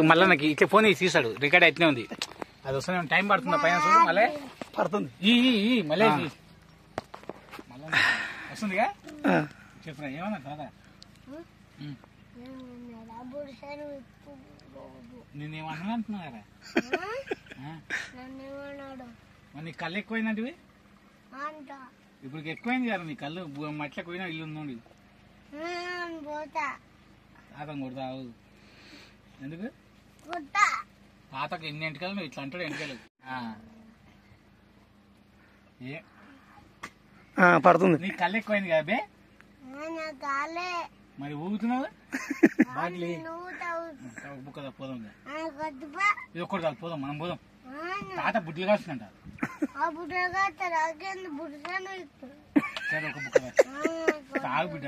మళ్ళీ నాకు ఇట్లా ఫోన్ తీసాడు రికార్డ్ అయితేనే ఉంది అది వస్తుంది టైం పడుతుంది పైన చూడు మళ్ళీ పడుతుంది మళ్ళీ వస్తుందిగా చెప్పరా ఏమన్నా దాదా నేనేమన్నా అంటున్నా కదా నీ కళ్ళు ఎక్కువైనటివి ఇప్పుడు ఎక్కువైంది కదా నీ కళ్ళు మట్లకు పోయినా ఇల్లు ఉందండి తాతం కొడతావు ఎందుకు తాతకు ఎన్ని ఎంటకాలు నువ్వు ఇట్లా అంటాడు ఎంటకాలు పడుతుంది నీ కళ్ళు ఎక్కువైంది కదా బే మరి ఊగుతున్నావు బుక్క పోదాం ఇది ఒక్కటి కాదు పోదాం మనం పోదాం తాత బుడ్డలు కాస్తుందంట సరే ఒక బుక్క తాగు బిడ్డ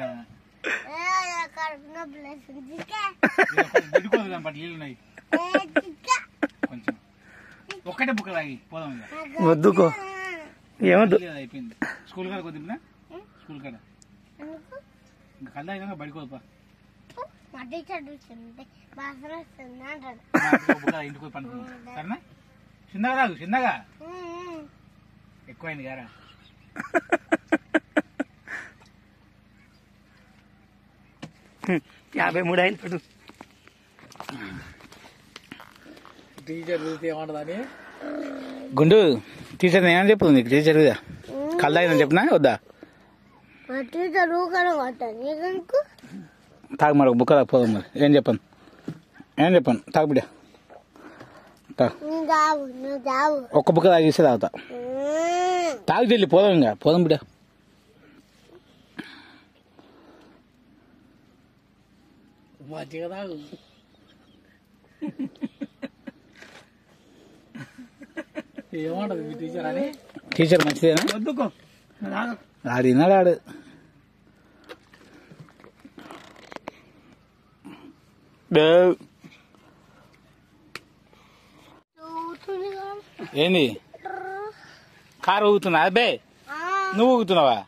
బిడ్డుకోదు కానీ నీళ్ళు ఉన్నాయి కొంచెం ఒక్కటే బుక్క తాగి పోదాం వద్దుకో ఏమద్దు అయిపోయింది స్కూల్ కాడ కొద్దిగా స్కూల్ కాడ ఇంకా కళ్ళు అయినా బడికోపా ఇంటికి పోయి పండుకున్నాం సరేనా చిన్నగా రాదు చిన్నగా ఎక్కువైంది గారా 53 అయింది పడు టీచర్ చూస్తే ఏమంటదని గుండు టీచర్ ఏమని చెప్పు నీకు టీచర్ కళ్ళు అయిందని చెప్పినా వద్దా తాగు మరి ఒక బుక్క పోదాం మరి ఏం చెప్పాను తాగు బిడ్డ ఒక్క బుక్క తాగిస్తే తాగుతా తాగు చెల్లి పోదాం ఇంకా పోదాం బిడ్డ మంచిగా తాగు ఏమంటది మీ టీచర్ అని టీచర్ మంచిదేనా వద్దుకో ఆడినాడు ఆడు ఏంది కారు ఊగుతున్నా అబ్బే నువ్వు ఊగుతున్నావా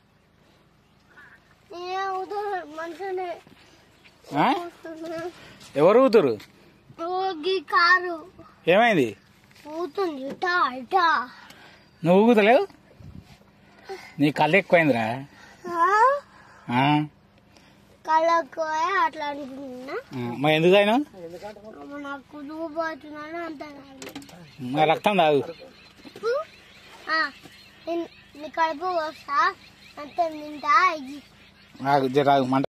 ఎవరు ఊగుతారు ఏమైంది నువ్వు ఊగుతలేవు నీ కళ్ళు ఎక్కువైందిరా కళ్ళకు అట్లా అనుకుంటున్నా మరి ఎందుకు అయినా నాకు దూపోతున్నాను అంత రక్తం తాగు నీ కడుపు వస్తా అంత నిండా మంట